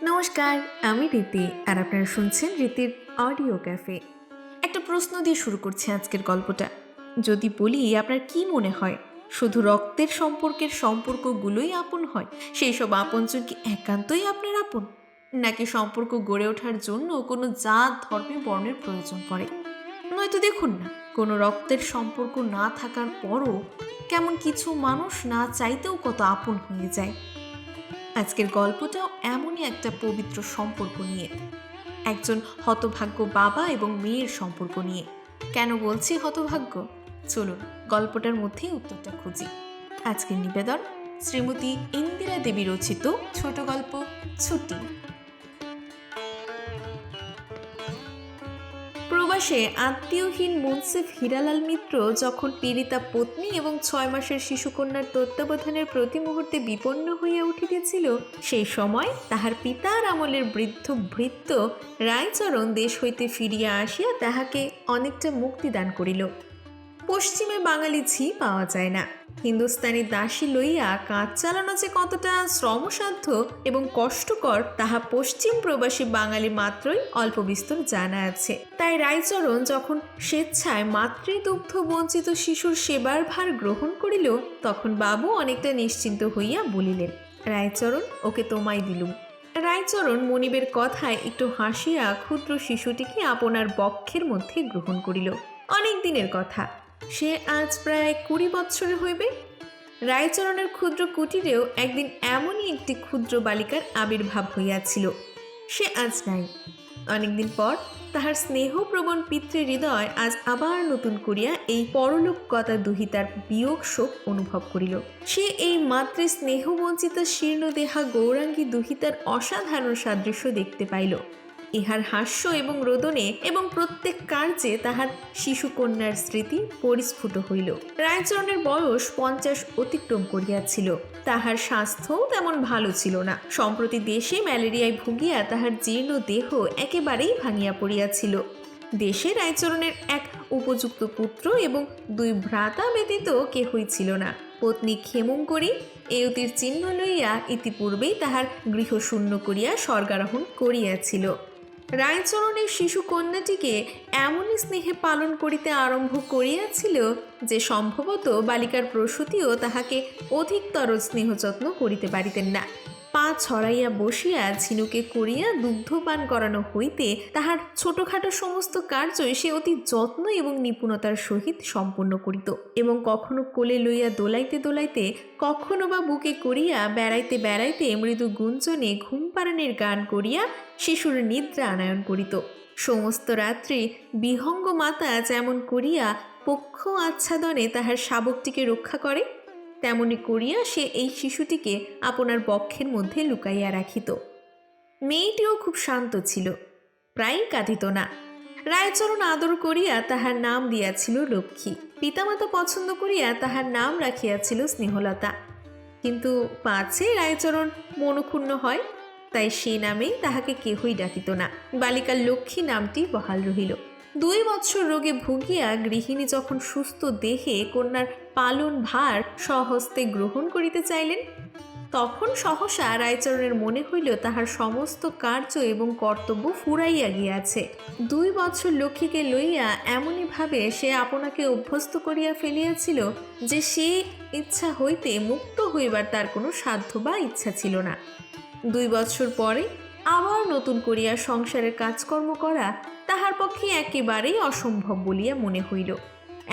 নমস্কার, আমি রীতি আর আপনারা শুনছেন রীতির অডিও ক্যাফে। একটা প্রশ্ন দিয়ে শুরু করছি আজকের গল্পটা। যদি বলি আপনার কি মনে হয়, শুধু রক্তের সম্পর্কের সম্পর্কগুলোই আপন হয়? সেই সব আপনজন কি একান্তই আপনার আপন, নাকি সম্পর্ক গড়ে ওঠার জন্য কোনো জাত ধর্মে বর্ণের প্রয়োজন পড়ে? নয়তো দেখুন না, কোনো রক্তের সম্পর্ক না থাকার পরও কেমন কিছু মানুষ না চাইতেও কত আপন হয়ে যায়। আজকের গল্পটাও এমনই একটা পবিত্র সম্পর্ক নিয়ে, একজন হতভাগ্য বাবা এবং মেয়ের সম্পর্ক নিয়ে। কেন বলছি হতভাগ্য? চলুন গল্পটার মধ্যেই উত্তরটা খুঁজি। আজকের নিবেদন শ্রীমতী ইন্দিরা দেবী রচিত ছোট গল্প ছুটি। প্রবাসে আত্মীয়হীন মুন্সিফ হীরালাল মিত্র যখন পীড়িতা পত্নী এবং 6 মাসের শিশুকন্যার তত্ত্বাবধানের প্রতি মুহূর্তে বিপন্ন হইয়া উঠিতেছিল, সেই সময় তাহার পিতার আমলের বৃদ্ধ ভৃত্য রায়চরণ দেশ হইতে ফিরিয়া আসিয়া তাহাকে অনেকটা মুক্তি দান করিল। পশ্চিমে বাঙালি ঝি পাওয়া যায় না। হিন্দুস্তানি দাসী লইয়া কাজ চালানো যে কতটা শ্রমসাধ্য এবং কষ্টকর তাহা পশ্চিম প্রবাসী বাঙালি মাত্রই অল্প বিস্তর জানা আছে। তাই রায়চরণ যখন স্বেচ্ছায় মাতৃদুগ্ধ বঞ্চিত শিশুর সেবার ভার গ্রহণ করিল, তখন বাবু অনেকটা নিশ্চিন্ত হইয়া বলিলেন, রায়চরণ, ওকে তোমায় দিলুম। রায়চরণ মনিবের কথায় একটু হাসিয়া ক্ষুদ্র শিশুটিকে আপনার বক্ষের মধ্যে গ্রহণ করিল। অনেক দিনের কথা, সে আজ প্রায় 20 বৎসরের হইবে। রায়চরণের ক্ষুদ্র কুটিরেও একদিন এমনই একটি ক্ষুদ্র বালিকার আবির্ভাব হইয়াছিল। সে আজ নাই। অনেকদিন পর তাহার স্নেহপ্রবণ পিতৃহৃদয় আজ আবার নতুন করিয়া এই পরলোকগতা দুহিতার বিয়োগ শোক অনুভব করিল। সে এই মাতৃ স্নেহবঞ্চিত শীর্ণদেহা গৌরাঙ্গী দুহিতার অসাধারণ সাদৃশ্য দেখতে পাইল। ইহার হাস্য এবং রোদনে এবং প্রত্যেক কার্যে তাহার শিশুকন্যার স্মৃতি পরিস্ফুট হইল। রায়চরণের বয়স 50 অতিক্রম করিয়াছিল। তাহার স্বাস্থ্যও তেমন ভালো ছিল না। সম্প্রতি দেশে ম্যালেরিয়ায় ভুগিয়া তাহার জীর্ণ দেহ একেবারেই ভাঙিয়া পড়িয়াছিল। দেশে রায়চরণের এক উপযুক্ত পুত্র এবং 2 ভ্রাতা ব্যতীত কেহই ছিল না। পত্নী ক্ষেমঙ্করী এয়তির চিহ্ন লইয়া ইতিপূর্বেই তাহার গৃহ শূন্য করিয়া স্বর্গারোহণ করিয়াছিল। রায়চরণের শিশু কন্যাটিকে এমনই স্নেহে পালন করিতে আরম্ভ করিয়াছিল যে সম্ভবত বালিকার প্রসূতিও তাহাকে অধিকতর স্নেহযত্ন করিতে পারিতেন না। পা ছড়াইয়া বসিয়া ঝিনুকে করিয়া দুগ্ধপান করানো হইতে তাহার ছোটখাটো সমস্ত কার্যই সে অতি যত্ন এবং নিপুণতার সহিত সম্পন্ন করিত, এবং কখনো কোলে লইয়া দোলাইতে দোলাইতে, কখনো বা বুকে করিয়া বেড়াইতে বেড়াইতে মৃদু গুঞ্জনে ঘুমপাড়ানির গান করিয়া শিশুর নিদ্রা আনায়ন করিত। সমস্ত রাত্রি বিহঙ্গ মাতা যেমন করিয়া পক্ষ আচ্ছাদনে তাহার শাবকটিকে রক্ষা করে, তেমনি করিয়া সে এই শিশুটিকে আপনার বক্ষের মধ্যে লুকাইয়া রাখিত। মেয়েটিও খুব শান্ত ছিল, প্রায় কাঁদিত না। রায়চরণ আদর করিয়া তাহার নাম দিয়াছিল লক্ষ্মী। পিতামাতা পছন্দ করিয়া তাহার নাম রাখিয়াছিল স্নেহলতা। কিন্তু পাছে রায়চরণ মনক্ষুণ্ণ হয়, তাই সে নামেই তাহাকে কেহই ডাকিত না। বালিকার লক্ষ্মী নামটি বহাল রহিল। 2 বৎসর রোগে ভুগিয়া গৃহিণী যখন সুস্থ দেহে কন্যার পালন ভার স্বহস্তে গ্রহণ করিতে চাইলেন, তখন সহসা রায়চরণের মনে হইল তাহার সমস্ত কার্য এবং কর্তব্য ফুরাইয়া গিয়াছে। 2 বৎসর লক্ষ্মীকে লইয়া এমনইভাবে সে আপনাকে অভ্যস্ত করিয়া ফেলিয়াছিল যে সে ইচ্ছা হইতে মুক্ত হইবার তার কোনো সাধ্য বা ইচ্ছা ছিল না। 2 বৎসর পরে আবার নতুন করিয়া সংসারের কাজকর্ম করা তাহার পক্ষে একেবারেই অসম্ভব বলিয়া মনে হইল।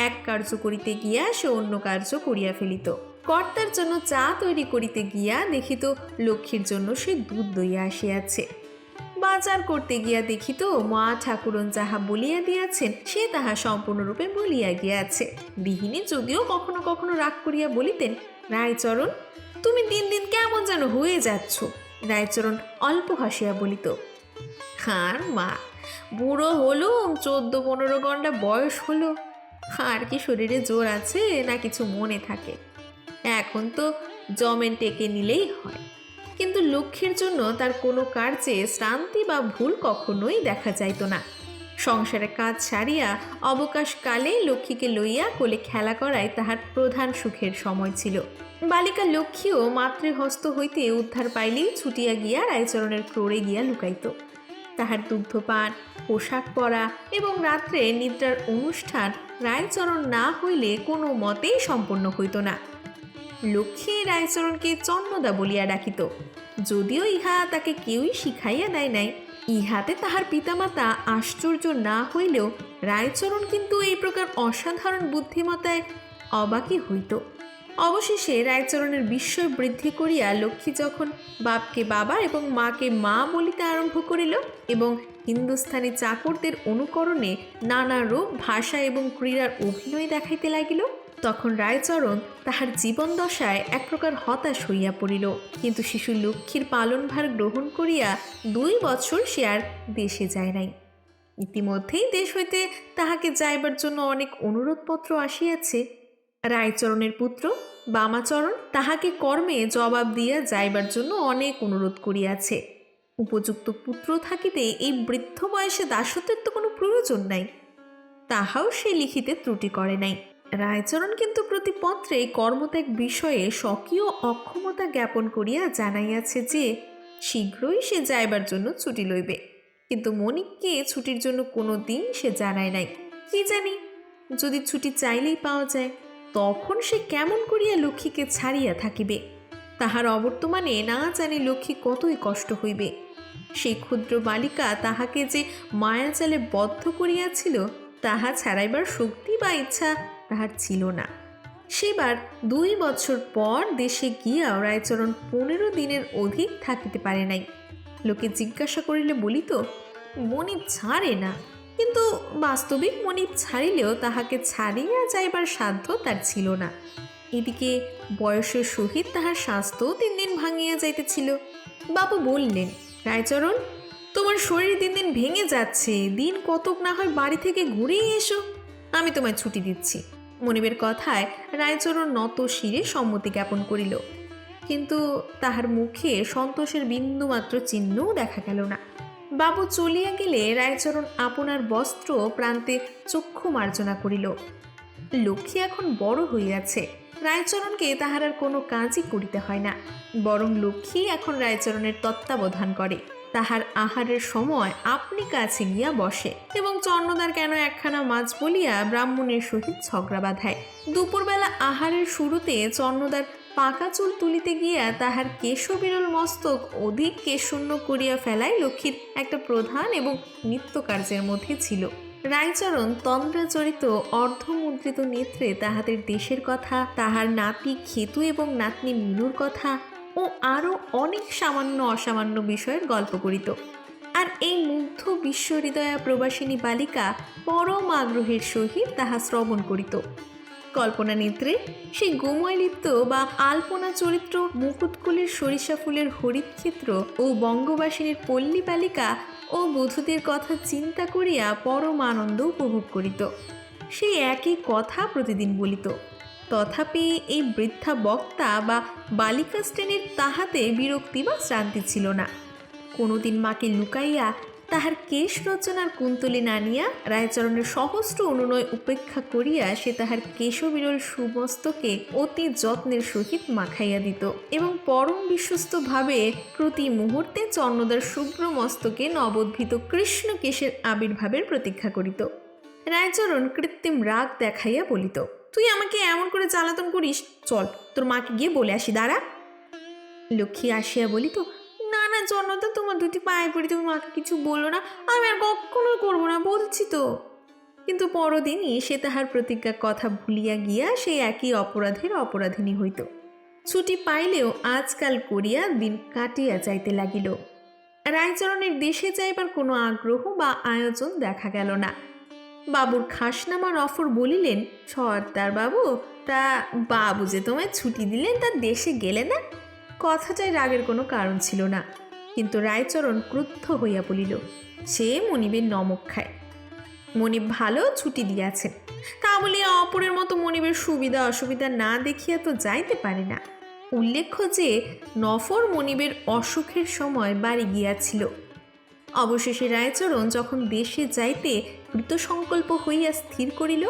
এক কার্য করিতে গিয়া সে অন্য কার্য করিয়া ফেলিত। কর্তার জন্য চা তৈরি করিতে গিয়া দেখিত লক্ষ্মীর জন্য সে দুধ দইয়া আসিয়াছে। বাজার করতে গিয়া দেখিত মা ঠাকুরন যাহা বলিয়া দিয়াছেন সে তাহা সম্পূর্ণরূপে বলিয়া গিয়াছে। গৃহিণী যদিও কখনো কখনো রাগ করিয়া বলিতেন, রায়চরণ, তুমি দিন দিন কেমন যেন হয়ে যাচ্ছ। রায়চরণ অল্প হাসিয়া বলিত, আর মা, বুড়ো হলো, 14-15 ঘন্টা বয়স হলো, আর কি শরীরে জোর আছে না কিছু মনে থাকে? এখন তো জমেন টেকে নিলেই হয়। কিন্তু লক্ষ্যের জন্য তার কোনো কার্যে শ্রান্তি বা ভুল কখনোই দেখা যাইত না। সংসারে কাজ সারিয়া অবকাশকালে লক্ষ্মীকে লইয়া কোলে খেলা করাই তাহার প্রধান সুখের সময় ছিল। বালিকা লক্ষ্মীও মাতৃহস্ত হইতে উদ্ধার পাইলেই ছুটিয়া গিয়া রায়চরণের ক্রোড়ে গিয়া লুকাইত। তাহার দুগ্ধপান, পোশাক পরা এবং রাত্রে নিদ্রার অনুষ্ঠান রায়চরণ না হইলে কোনো মতেই সম্পন্ন হইত না। লক্ষ্মী রায়চরণকে চন্নদা বলিয়া ডাকিত, যদিও ইহা তাকে কেউই শিখাইয়া দেয় নাই। ইহাতে তাহার পিতামাতা আশ্চর্য না হইলেও রায়চরণ কিন্তু এই প্রকার অসাধারণ বুদ্ধিমত্তায় অবাকই হইত। অবশেষে রায়চরণের বিস্ময় বৃদ্ধি করিয়া লক্ষ্মী যখন বাপকে বাবা এবং মাকে মা বলিতে আরম্ভ করিল এবং হিন্দুস্থানি চাকরদের অনুকরণে নানা রূপ, ভাষা এবং ক্রীড়ার অভিনয় দেখাইতে লাগিল, তখন রায়চরণ তাহার জীবন দশায় এক প্রকার হতাশ হইয়া পড়িল। কিন্তু শিশু লক্ষ্মীর পালনভার গ্রহণ করিয়া 2 বছর সে আর দেশে যায় নাই। ইতিমধ্যেই দেশ হইতে তাহাকে যাইবার জন্য অনেক অনুরোধপত্র আসিয়াছে। রায়চরণের পুত্র বামাচরণ তাহাকে কর্মে জবাব দিয়া যাইবার জন্য অনেক অনুরোধ করিয়াছে। উপযুক্ত পুত্র থাকিতে এই বৃদ্ধ বয়সে দাসত্বের তো কোনো প্রয়োজন নাই, তাহাও সে লিখিতে ত্রুটি করে নাই। রায়চরণ কিন্তু প্রতি পত্রে কর্মত্যাগ বিষয়ে স্বকীয় অক্ষমতা জ্ঞাপন করিয়া জানাইয়াছে যে শীঘ্রই সে যাইবার জন্য ছুটি লইবে, কিন্তু মনিককে ছুটির জন্য কোনো দিন সে জানায় নাই। কি জানি, যদি ছুটি চাইলেই পাওয়া যায় তখন সে কেমন করিয়া লক্ষ্মীকে ছাড়িয়া থাকিবে। তাহার অবর্তমানে না জানি লক্ষ্মী কতই কষ্ট হইবে। সেই ক্ষুদ্র বালিকা তাহাকে যে মায়াজালে বদ্ধ করিয়াছিল তাহা ছাড়াইবার শক্তি বা ইচ্ছা তাহার ছিল না। সেবার 2 বছর পর দেশে গিয়াও রায়চরণ 15 দিনের অধিক থাকিতে পারে নাই। লোকে জিজ্ঞাসা করিলে বলিত, মনিব ছাড়ে না, কিন্তু বাস্তবিক মনিব ছাড়িলেও তাহাকে ছাড়িয়া যাইবার সাধ্য তার ছিল না। এদিকে বয়সের সহিত তাহার স্বাস্থ্যও দিন দিন ভাঙিয়া যাইতেছিল। বাবু বললেন, রায়চরণ, তোমার শরীর দিন দিন ভেঙে যাচ্ছে, দিন কতক না হয় বাড়ি থেকে ঘুরেই এসো, আমি তোমায় ছুটি দিচ্ছি। মনিবের কথায় রায়চরণ নত শিরে সম্মতি জ্ঞাপন করিল, কিন্তু তাহার মুখে সন্তোষের বিন্দুমাত্র চিহ্নও দেখা গেল না। বাবু চলিয়া গেলে রায়চরণ আপনার বস্ত্র প্রান্তে চক্ষু মার্জনা করিল। লক্ষ্মী এখন বড় হইয়াছে, রায়চরণকে তাহার আর কোনো কাজই করিতে হয় না, বরং লক্ষ্মী এখন রায়চরণের তত্ত্বাবধান করে। তাহার আহারের সময় আপনি কাছে গিয়া বসে এবং চন্নদার কেন একখানা মাছ বলিয়া ব্রাহ্মণের সহিত ঝগড়া বাঁধায়। দুপুরবেলা আহারের শুরুতে চন্নদার পাকা চুল তুলিতে গিয়া তাহার কেশবিরল মস্তক অধিক কেশশূন্য করিয়া ফেলায় লক্ষ্মীর একটা প্রধান এবং নিত্য কার্যের মধ্যে ছিল। রায়চরণ তন্দ্রাচরিত অর্ধমুদ্রিত নেত্রে তাহাদের দেশের কথা, তাহার নাতি খেতু এবং নাতনি মিনুর কথা ও আরও অনেক সামান্য অসামান্য বিষয়ের গল্প করিত। আর এই মুগ্ধ বিশ্বহৃদয়া প্রবাসিনী বালিকা পরম আগ্রহের সহিত তাহা শ্রবণ করিত। কল্পনা নেত্রে সেই গোময়লিপ্ত বা আলপনা চরিত্র, মুকুটকুলের সরিষা ফুলের হরিৎক্ষেত্র ও বঙ্গবাসিনীর পল্লী বালিকা ও বধূদের কথা চিন্তা করিয়া পরম আনন্দ উপভোগ করিত। সেই একই কথা প্রতিদিন বলিত। তথাপি এই বৃদ্ধা বক্তা বা বালিকা শ্রেণীর তাহাতে বিরক্তি বা শ্রান্তি ছিল না। কোনোদিন মাকে লুকাইয়া তাহার কেশ রচনার কুন্তলে নানিয়া রায়চরণের সহস্র অনুনয় উপেক্ষা করিয়া সে তাহার কেশবিরল সুমস্তকে অতি যত্নের সহিত মাখাইয়া দিত এবং পরম বিশ্বস্তভাবে প্রতি মুহূর্তে চন্নদার শুভ্র মস্তকে নবোদ্ভূত কৃষ্ণ কেশের আবির্ভাবের প্রতীক্ষা করিত। রায়চরণ কৃত্রিম রাগ দেখাইয়া বলিত, তুই আমাকে এমন করে জ্বালাতন করিস, চল তোর মাকে গিয়ে বলে আসি, দাঁড়া। লক্ষ্মী আসিয়া বলিত, না না চন্নদা, তোমার দুটি পায়ে পড়ি, তুমি মাকে কিছু বলো না, আমি আর কখনো করবো না, বলছি তো। কিন্তু পরদিনই সে তাহার প্রতিজ্ঞার কথা ভুলিয়া গিয়া সেই একই অপরাধের অপরাধিনী হইত। ছুটি পাইলেও আজকাল করিয়া দিন কাটিয়া যাইতে লাগিল। রায়চরণের দেশে যাইবার কোনো আগ্রহ বা আয়োজন দেখা গেল না। বাবুর খাসনামা নফর বলিলেন, সর্দার বাবু, তা বাবু যে তোমায় ছুটি দিলেন তা দেশে গেলে না? কথাটায় রাগের কোনো কারণ ছিল না, কিন্তু রায়চরণ ক্রুদ্ধ হইয়া বলিল, সে মনিবের নমক খায়। মনিব ভালো ছুটি দিয়াছেন, তা বলিয়া অপরের মতো মনিবের সুবিধা অসুবিধা না দেখিয়া তো যাইতে পারে না। উল্লেখ্য যে নফর মনিবের অসুখের সময় বাড়ি গিয়াছিল। অবশেষে রায়চরণ যখন দেশে যাইতে কৃতসংকল্প হইয়া স্থির করিল,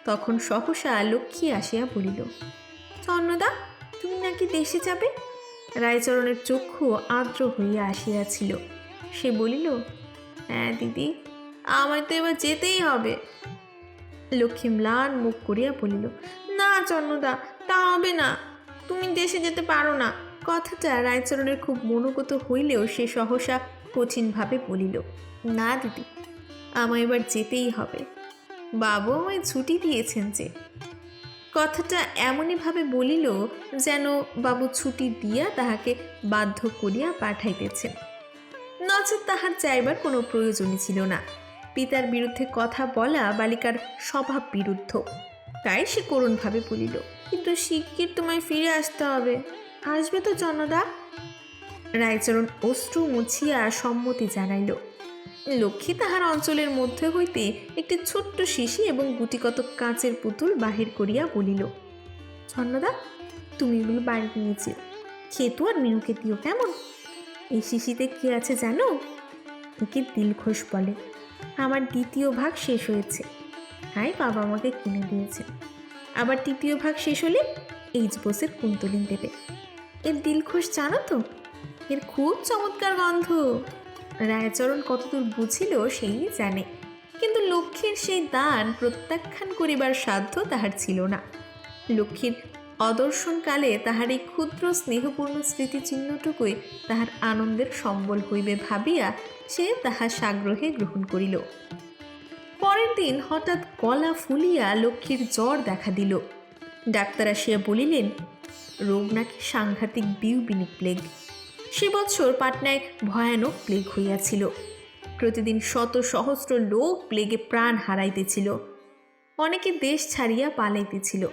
তখন সহসা লক্ষ্মী আসিয়া বলিল, চন্নদা, তুমি নাকি দেশে যাবে? রায়চরণের চক্ষু আর্দ্র হইয়া আসিয়াছিল। সে বলিল, হ্যাঁ দিদি, আমায় তো এবার যেতেই হবে। লক্ষ্মী ম্লান মুখ করিয়া বলিল, না চন্নদা, তা হবে না, তুমি দেশে যেতে পারো না। কথাটা রায়চরণের খুব মনোগত হইলেও সে সহসা কঠিনভাবে বলিল, না দিদি, আমায় এবার যেতেই হবে, বাবু আমায় ছুটি দিয়েছেন যে। কথাটা এমনইভাবে বলিল যেন বাবু ছুটি দিয়া তাহাকে বাধ্য করিয়া পাঠাইতেছেন, নচেৎ তাহার যাইবার কোনো প্রয়োজনই ছিল না। পিতার বিরুদ্ধে কথা বলা বালিকার স্বভাব বিরুদ্ধ, তাই সে করুণভাবে বলিল, কিন্তু শিগগির তোমায় ফিরে আসতে হবে, আসবে তো চন্নদা? রায়চরণ অশ্রু মুছিয়া সম্মতি জানাইল। লক্ষ্মী তাহার অঞ্চলের মধ্যে হইতে একটি ছোট্ট শিশি এবং গুটিকত কাঁচের পুতুল বাহির করিয়া বলিল, চন্নদা, তুমি এগুলো বাড়ি নিয়েছি, খেতু আর মিনুকে দিও কেমন? এই শিশিতে কি আছে জানো? একে দিলখোশ বলে। আমার দ্বিতীয় ভাগ শেষ হয়েছে, তাই বাবা আমাকে কিনে দিয়েছে। আবার তৃতীয় ভাগ শেষ হলে এইচবোসের কুন্তলিন দেবে। এর দিলখোশ জানো তো? এর খুব চমৎকার গন্ধ। রায়চরণ কতদূর বুঝিল সেই জানে, কিন্তু লক্ষ্মীর সেই দান প্রত্যাখ্যান করিবার সাধ্য তাহার ছিল না। লক্ষ্মীর অদর্শনকালে তাহার এই ক্ষুদ্র স্নেহপূর্ণ স্মৃতিচিহ্নটুকুই তাহার আনন্দের সম্বল হইবে ভাবিয়া সে তাহা সাগ্রহে গ্রহণ করিল। পরের দিন হঠাৎ গলা ফুলিয়া লক্ষ্মীর জ্বর দেখা দিল। ডাক্তার আসিয়া বলিলেন, রোগ নাকি সাংঘাতিক বিউবিনিক প্লেগ। সে বছর পাটনায় ভয়ানক প্লেগ হইয়াছিল। প্রতিদিন শত সহস্র লোক প্লেগে প্রাণ হারাইতেছিল, অনেকে দেশ ছাড়িয়া পালাইতেছিল।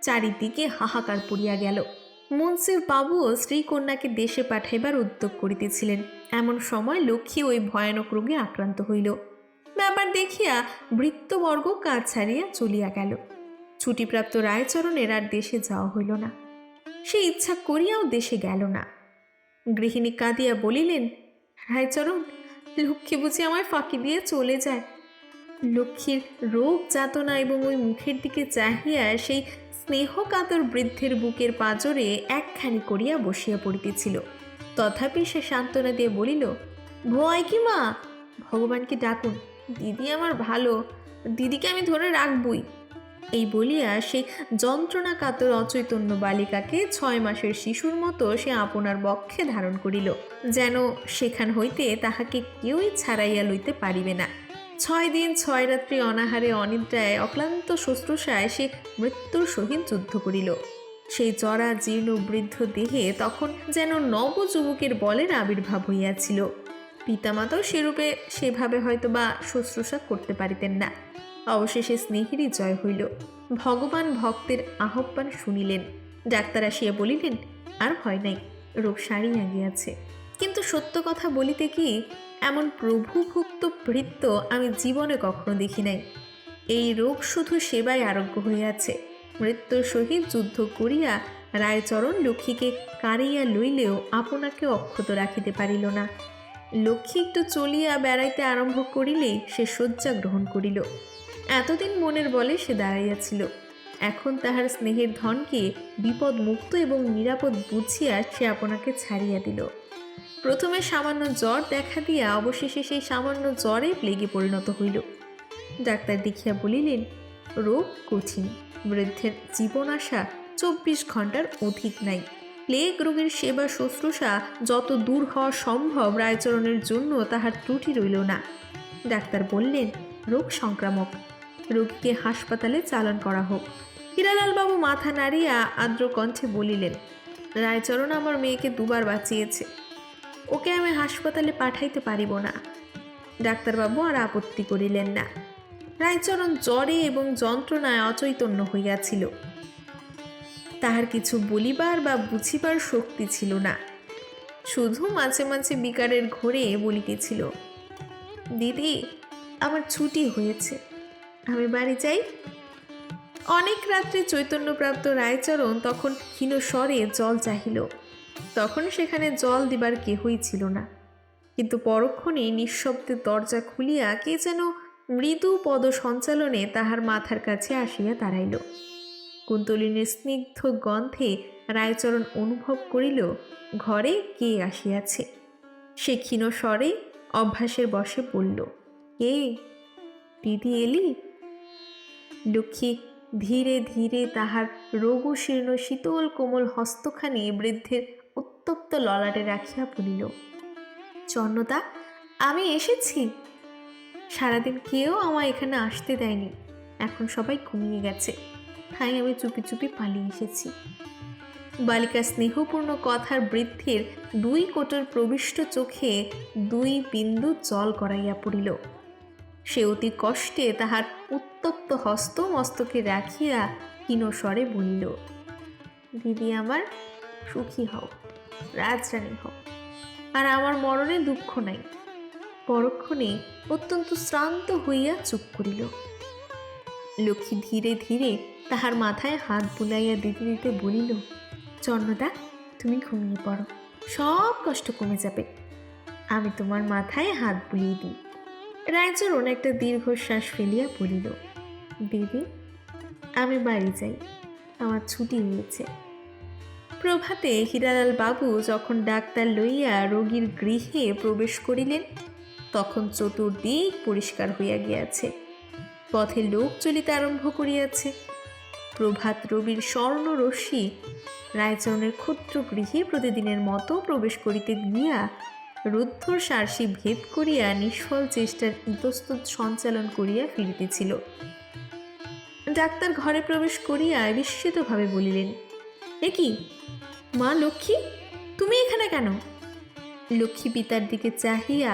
চারিদিকে হাহাকার পড়িয়া গেল। মুন্সিফ বাবুও শ্রীকন্যাকে দেশে পাঠাইবার উদ্যোগ করিতেছিলেন। এমন সময় লক্ষ্মী ওই ভয়ানক রোগে আক্রান্ত হইল। ব্যাপার দেখিয়া ভৃত্যবর্গ কাজ ছাড়িয়া চলিয়া গেল। ছুটিপ্রাপ্ত রায়চরণের আর দেশে যাওয়া হইল না। সে ইচ্ছা করিয়াও দেশে গেল না। গৃহিণী কাঁদিয়া বলিলেন, রায়চরণ, লক্ষ্মী বুঝি আমায় ফাঁকি দিয়ে চলে যায়। লক্ষ্মীর রোগ যাতনা এবং ওই মুখের দিকে চাহিয়া সেই স্নেহকাতর বৃদ্ধের বুকের পাঁজরে একখানি করিয়া বসিয়া পড়িতেছিল। তথাপি সে সান্ত্বনা দিয়ে বলিল, ভয় কি মা, ভগবানকে ডাকুন, দিদি আমার ভালো, দিদিকে আমি ধরে রাখবই। এই বলিয়া সেই যন্ত্রণা কাতর অচৈতন্য বালিকাকে 6 মাসের শিশুর মতো সে আপনার বক্ষে ধারণ করিল, যেন সেখান হইতে তাহাকে কেউই ছাড়াইয়া লইতে পারিবে না। 6 দিন 6 রাত্রি অনাহারে অনিদ্রায় অক্লান্ত শুশ্রূষায় সে মৃত্যুর সহিত যুদ্ধ করিল। সেই জরা জীর্ণ বৃদ্ধ দেহে তখন যেন নবযুবকের বলের আবির্ভাব হইয়াছিল। পিতামাতাও সেরূপে সেভাবে হয়তো বা শুশ্রূষা করতে পারিতেন না। অবশেষে স্নেহেরই জয় হইল। ভগবান ভক্তের আহ্বান শুনিলেন। ডাক্তার আসিয়া বলিলেন, আর ভয় নাই, রোগ সারিয়া গিয়াছে। কিন্তু সত্য কথা বলিতে কি, এমন প্রভুভুক্ত ভৃত্য আমি জীবনে কখনো দেখি নাই। এই রোগ শুধু সেবায় আরোগ্য হইয়াছে। মৃত্যুর সহিত যুদ্ধ করিয়া রায়চরণ লক্ষ্মীকে কাড়িয়া লইলেও আপনাকে অক্ষত রাখিতে পারিল না। লক্ষ্মী একটু চলিয়া বেড়াইতে আরম্ভ করিলেই সে শয্যা গ্রহণ করিল। এতদিন মনের বলে সে দাঁড়াইয়াছিল, এখন তাহার স্নেহের ধনকে বিপদ মুক্ত এবং নিরাপদ বুঝিয়া সে আপনাকে ছাড়িয়া দিল। প্রথমে সামান্য জ্বর দেখা দিয়া অবশেষে সেই সামান্য জ্বরে প্লেগে পরিণত হইল। ডাক্তার দেখিয়া বলিলেন, রোগ কঠিন, বৃদ্ধের জীবন আশা 24 ঘন্টার অধিক নাই। প্লেগ রোগের সেবা শুশ্রূষা যত দূর হওয়া সম্ভব রায়চরণের জন্য তাহার ত্রুটি রইল না। ডাক্তার বললেন, রোগ সংক্রামক, রোগীকে হাসপাতালে চালান করা হোক। হীরালালবাবু মাথা নাড়িয়া আর্দ্র কণ্ঠে বলিলেন, রায়চরণ আমার মেয়েকে 2 বার বাঁচিয়েছে, ওকে আমি হাসপাতালে পাঠাইতে পারিব না। ডাক্তারবাবু আর আপত্তি করিলেন না। রায়চরণ জ্বরে এবং যন্ত্রণায় অচৈতন্য হইয়াছিল। তাহার কিছু বলিবার বা বুঝিবার শক্তি ছিল না। শুধু মাঝে মাঝে বিকারের ঘোরে বলিতেছিল, দিদি, আমার ছুটি হয়েছে, আমি বাড়ি যাই। অনেক রাত্রে চৈতন্যপ্রাপ্ত রায়চরণ তখন ক্ষীণ স্বরে জল চাহিল। তখন সেখানে জল দিবার কেহই ছিল না, কিন্তু পরক্ষণে নিঃশব্দে দরজা খুলিয়া কে যেন মৃদু পদ সঞ্চালনে তাহার মাথার কাছে আসিয়া দাঁড়াইল। কুন্তলিনীর স্নিগ্ধ গন্ধে রায়চরণ অনুভব করিল ঘরে কে আসিয়াছে। সে ক্ষীণ স্বরে অভ্যাসের বশে বলল, কে? দিদি এলি? লক্ষ্মী ধীরে ধীরে তাহার রোগশীর্ণ শীতল কোমল হস্তখানি বৃদ্ধের উত্তপ্ত ললাটে রাখিয়া বলিল, চন্নদা, আমি এসেছি। সারাদিন কেউ আমায় এখানে আসতে দেয়নি, এখন সবাই ঘুমিয়ে গেছে, তাই আমি চুপি চুপি পালিয়ে এসেছি। বালিকার স্নেহপূর্ণ কথার বৃদ্ধের 2 কোটর প্রবিষ্ট চোখে 2 বিন্দু জল গড়াইয়া পড়িল। সে অতি কষ্টে তাহার উত্তপ্ত হস্ত মস্তকে রাখিয়া ক্ষীণস্বরে বলিল, দিদি আমার, সুখী হও, রাজরানী হও, আর আমার মরণে দুঃখ নাই। পরক্ষণে অত্যন্ত শ্রান্ত হইয়া চুপ করিল। লক্ষ্মী ধীরে ধীরে তাহার মাথায় হাত বুলাইয়া দিতে দিতে বলিল, চন্নদা, তুমি ঘুমিয়ে পড়ো, সব কষ্ট কমে যাবে, আমি তোমার মাথায় হাত বুলিয়ে দিই। রায়চরণ একটা দীর্ঘশ্বাস ফেলিয়া বলিল, দিদি, আমি বাড়ি যাই, আমার ছুটি হয়েছে। প্রভাতে হীরালাল বাবু যখন ডাক্তার লইয়া রোগীর গৃহে প্রবেশ করিলেন, তখন চতুর্দিক পরিষ্কার হইয়া গিয়াছে, পথে লোক চলিতে আরম্ভ করিয়াছে। প্রভাত রবির স্বর্ণ রশ্মি রায়চরণের ক্ষুদ্র গৃহে প্রতিদিনের মতো প্রবেশ করিতে গিয়া রুদ্ধর সারসি ভেদ করিয়া নিষ্ফল চেষ্টার ইতস্তত সঞ্চালন করিয়া ফিরিতেছিল। ডাক্তার ঘরে প্রবেশ করিয়া বিস্মিতভাবে বলিলেন, এ কি মা লক্ষ্মী, তুমি এখানে কেন? লক্ষ্মী পিতার দিকে চাহিয়া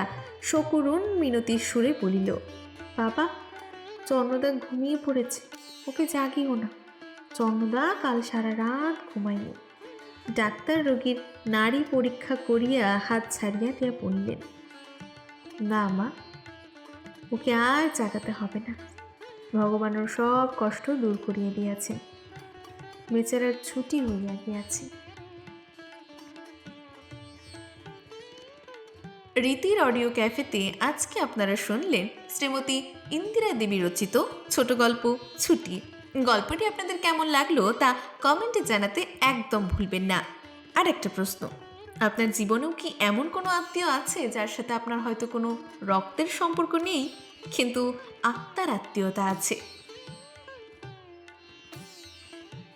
সকরুণ মিনতির সুরে বলিল, বাবা, চন্নদা ঘুমিয়ে পড়েছে, ওকে জাগিও না। চন্নদা কাল সারা রাত ঘুমায়নি। ডাক্তার রোগীর নাড়ি পরীক্ষা করিয়া হাত ছাড়িয়া দিয়া বললেন, না মা, ওকে আর জাগাতে হবে না, ভগবানের সব কষ্ট দূর করিয়া দিয়াছেন, বেচারার ছুটি হইয়া গিয়াছে। রীতির অডিও ক্যাফেতে আজকে আপনারা শুনলেন শ্রীমতী ইন্দিরা দেবী রচিত ছোট গল্প ছুটি। গল্পটি আপনাদের কেমন লাগলো তা কমেন্টে জানাতে একদম ভুলবেন না। আর একটা প্রশ্ন, আপনার জীবনেও কি এমন কোনো আত্মীয় আছে যার সাথে আপনার হয়তো কোনো রক্তের সম্পর্ক নেই, কিন্তু আত্মার আত্মীয়তা আছে?